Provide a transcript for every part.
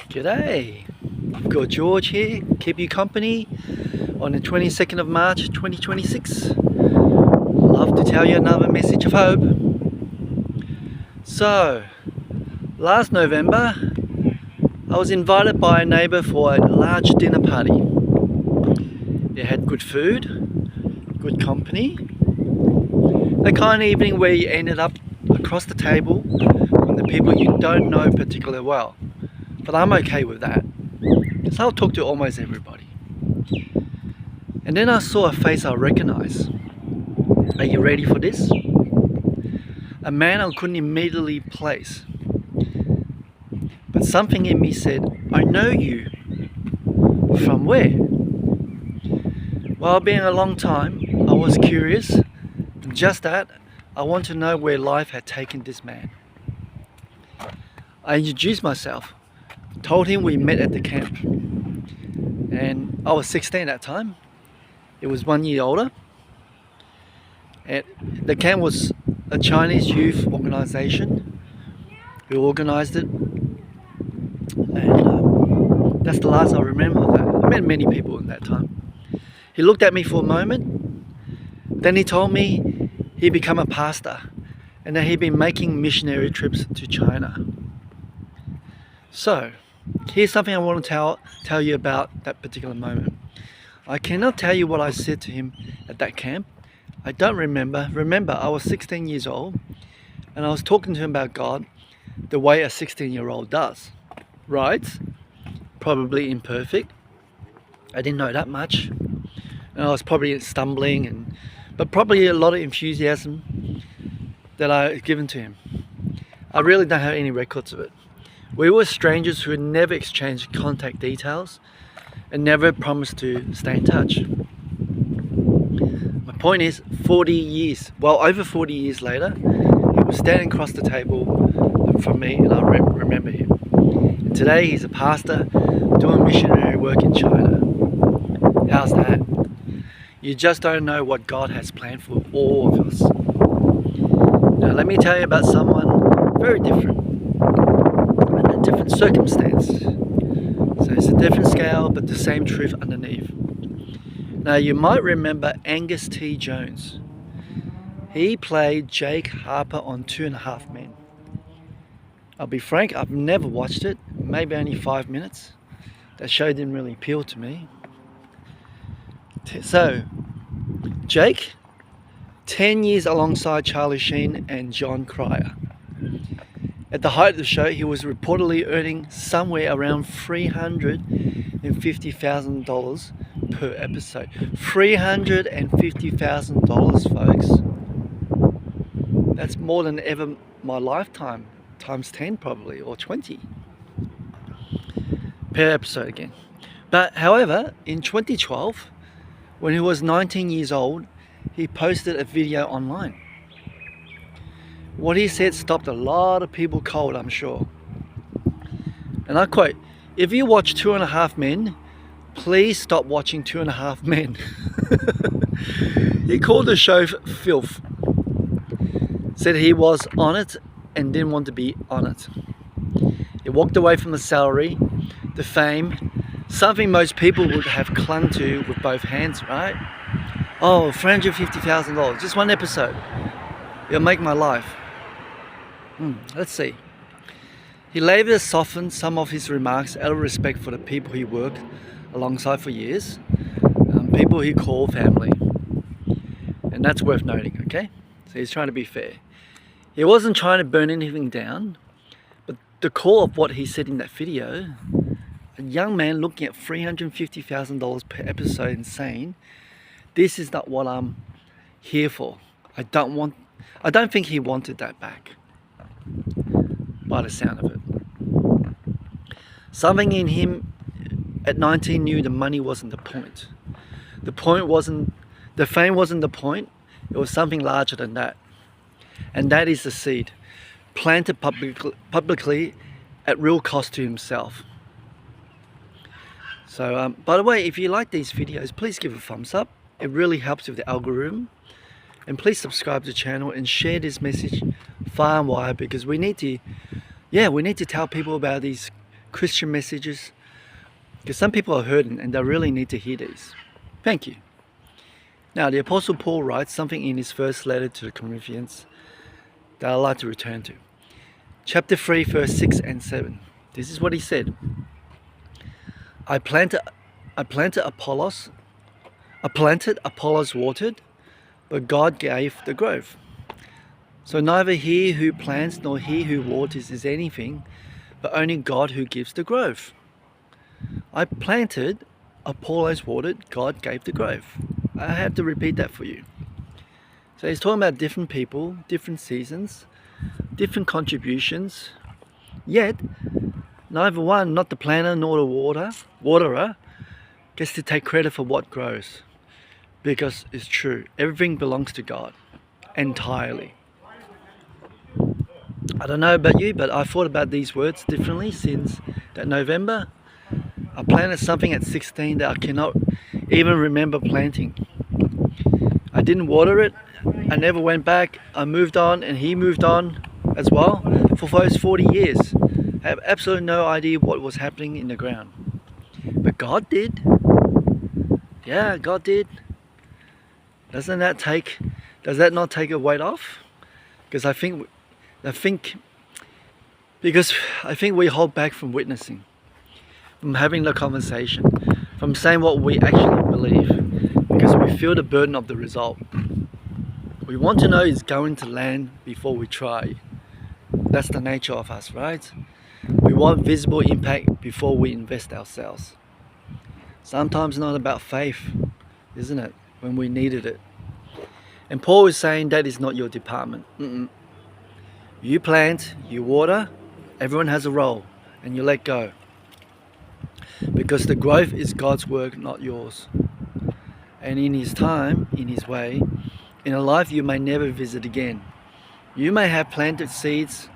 G'day, I've got George here, keep you company on the 22nd of March 2026. Love to tell you another message of hope. So, last November, I was invited by a neighbour for a large dinner party. It had good food, good company, the kind of evening where you ended up across the table from the people you don't know particularly well. But I'm okay with that, so I'll talk to almost everybody. And then I saw a face I recognize. Are you ready for this? A man I couldn't immediately place. But something in me said, I know you. From where? Well, being a long time, I was curious. And just that, I want to know where life had taken this man. I introduced myself. Told him we met at the camp, and I was 16 at that time. It was 1 year older, and the camp was a Chinese youth organization who organized it, and that's the last I remember of that. I met many people in that time. He looked at me for a moment, then he told me he'd become a pastor and that he'd been making missionary trips to China. So, here's something I want to tell you about that particular moment. I cannot tell you what I said to him at that camp. I don't remember. Remember, I was 16 years old and I was talking to him about God the way a 16-year-old does. Right? Probably imperfect. I didn't know that much. And I was probably stumbling, but probably a lot of enthusiasm that I had given to him. I really don't have any records of it. We were strangers who had never exchanged contact details and never promised to stay in touch. My point is, over 40 years later, he was standing across the table from me and I remember him. And today he's a pastor doing missionary work in China. How's that? You just don't know what God has planned for all of us. Now let me tell you about someone very different. Different circumstance. So it's a different scale, but the same truth underneath. Now you might remember Angus T Jones. He played Jake Harper on 2.5 Men. I'll be frank, I've never watched it, maybe only 5 minutes. That show didn't really appeal to me. So, Jake, 10 years alongside Charlie Sheen and John Cryer. At the height of the show, he was reportedly earning somewhere around $350,000 per episode. $350,000, folks. That's more than ever my lifetime, times 10 probably, or 20 per episode again. But however, in 2012, when he was 19 years old, he posted a video online. What he said stopped a lot of people cold, I'm sure. And I quote, if you watch 2.5 Men, please stop watching 2.5 Men. He called the show filth. Said he was on it and didn't want to be on it. He walked away from the salary, the fame, something most people would have clung to with both hands, right? Oh, $350,000, just one episode. It'll make my life. Let's see. He later softened some of his remarks out of respect for the people he worked alongside for years, people he called family. And that's worth noting, okay? So he's trying to be fair. He wasn't trying to burn anything down, but the core of what he said in that video, a young man looking at $350,000 per episode and saying, this is not what I'm here for. I don't think he wanted that back. By the sound of it. Something in him at 19 knew the money wasn't the point. The fame wasn't the point. It was something larger than that. And that is the seed, planted publicly at real cost to himself. So, by the way, if you like these videos, please give a thumbs up. It really helps with the algorithm. And please subscribe to the channel and share this message far and wide, because we need to tell people about these Christian messages, because some people are hurting and they really need to hear these. Thank you. Now, the Apostle Paul writes something in his first letter to the Corinthians that I'd like to return to. Chapter 3, verse 6 and 7. This is what he said. I planted, Apollos watered, but God gave the growth. So neither he who plants nor he who waters is anything, but only God who gives the growth. I planted, Apollos watered, God gave the growth. I have to repeat that for you. So he's talking about different people, different seasons, different contributions, yet neither one, not the planter nor the waterer, gets to take credit for what grows. Because it's true, everything belongs to God, entirely. I don't know about you, but I thought about these words differently since that November. I planted something at 16 that I cannot even remember planting. I didn't water it, I never went back, I moved on and he moved on as well for those 40 years. I have absolutely no idea what was happening in the ground. But God did. Yeah, God did. Does that not take a weight off? Because I think we hold back from witnessing, from having the conversation, from saying what we actually believe, because we feel the burden of the result. We want to know it's going to land before we try. That's the nature of us, right? We want visible impact before we invest ourselves. Sometimes not about faith, isn't it? When we needed it. And Paul is saying that is not your department. You plant, you water, everyone has a role, and you let go. Because the growth is God's work, not yours. And in His time, in His way, in a life you may never visit again. You may have planted seeds,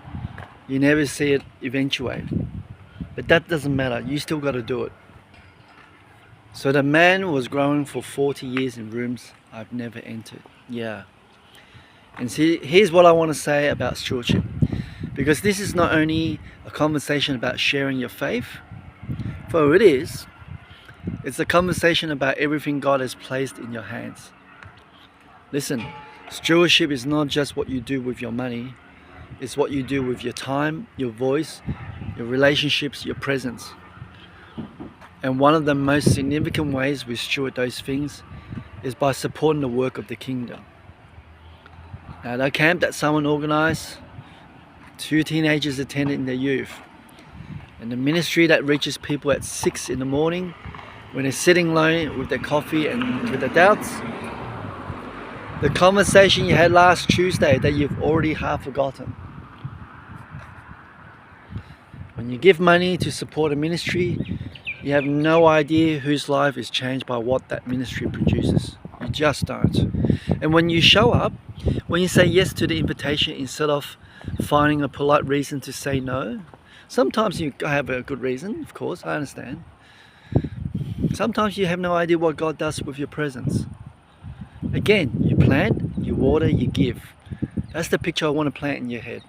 you never see it eventuate. But that doesn't matter, you still got to do it. So the man was growing for 40 years in rooms I've never entered. Yeah. And see, here's what I want to say about stewardship. Because this is not only a conversation about sharing your faith, for it is, it's a conversation about everything God has placed in your hands. Listen, stewardship is not just what you do with your money, it's what you do with your time, your voice, your relationships, your presence. And one of the most significant ways we steward those things is by supporting the work of the kingdom. Now, the camp that someone organized, 2 teenagers attended in their youth. And the ministry that reaches people at 6 in the morning when they're sitting alone with their coffee and with their doubts. The conversation you had last Tuesday that you've already half forgotten. When you give money to support a ministry, you have no idea whose life is changed by what that ministry produces. You just don't. And when you show up, when you say yes to the invitation instead of finding a polite reason to say no, sometimes you have a good reason, of course, I understand. Sometimes you have no idea what God does with your presence. Again, you plant, you water, you give. That's the picture I want to plant in your head.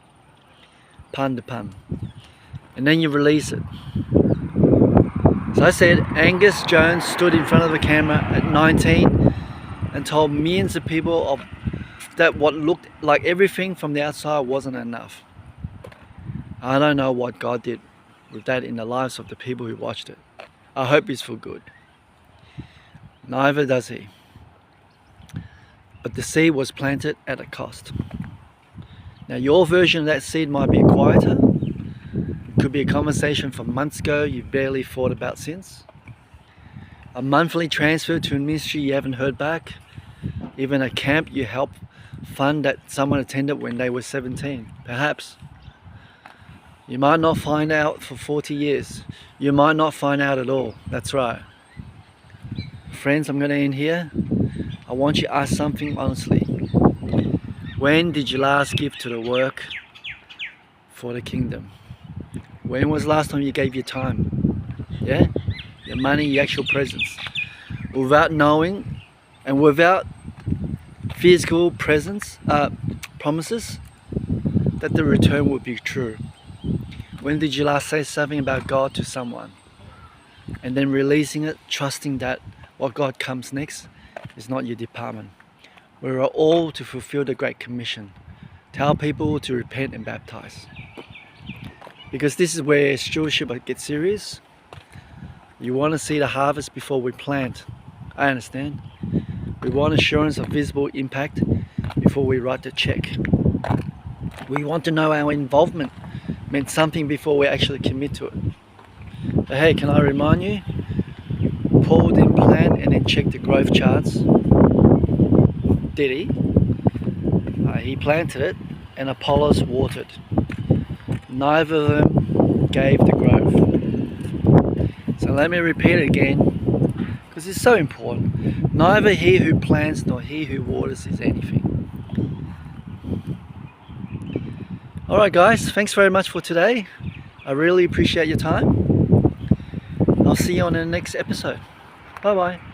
Pun to pun. And then you release it. So I said, Angus Jones stood in front of the camera at 19 and told millions of people that what looked like everything from the outside wasn't enough. I don't know what God did with that in the lives of the people who watched it. I hope it's for good. Neither does he. But the seed was planted at a cost. Now your version of that seed might be quieter. Could be a conversation from months ago you've barely thought about since. A monthly transfer to a ministry you haven't heard back. Even a camp you helped fund that someone attended when they were 17, perhaps. You might not find out for 40 years. You might not find out at all. That's right. Friends, I'm going to end here. I want you to ask something honestly. When did you last give to the work for the kingdom? When was the last time you gave your time? Yeah? Your money, your actual presence. Without knowing and without physical promises that the return would be true. When did you last say something about God to someone? And then releasing it, trusting that what God comes next is not your department. We are all to fulfill the Great Commission. Tell people to repent and baptize. Because this is where stewardship gets serious. You want to see the harvest before we plant. I understand. We want assurance of visible impact before we write the check. We want to know our involvement meant something before we actually commit to it. But hey, can I remind you? Paul didn't plant and then check the growth charts. Did he? He planted it and Apollos watered. Neither of them gave the growth. So let me repeat it again, because it's so important. Neither he who plants nor he who waters is anything. Alright guys, thanks very much for today. I really appreciate your time. I'll see you on the next episode. Bye bye.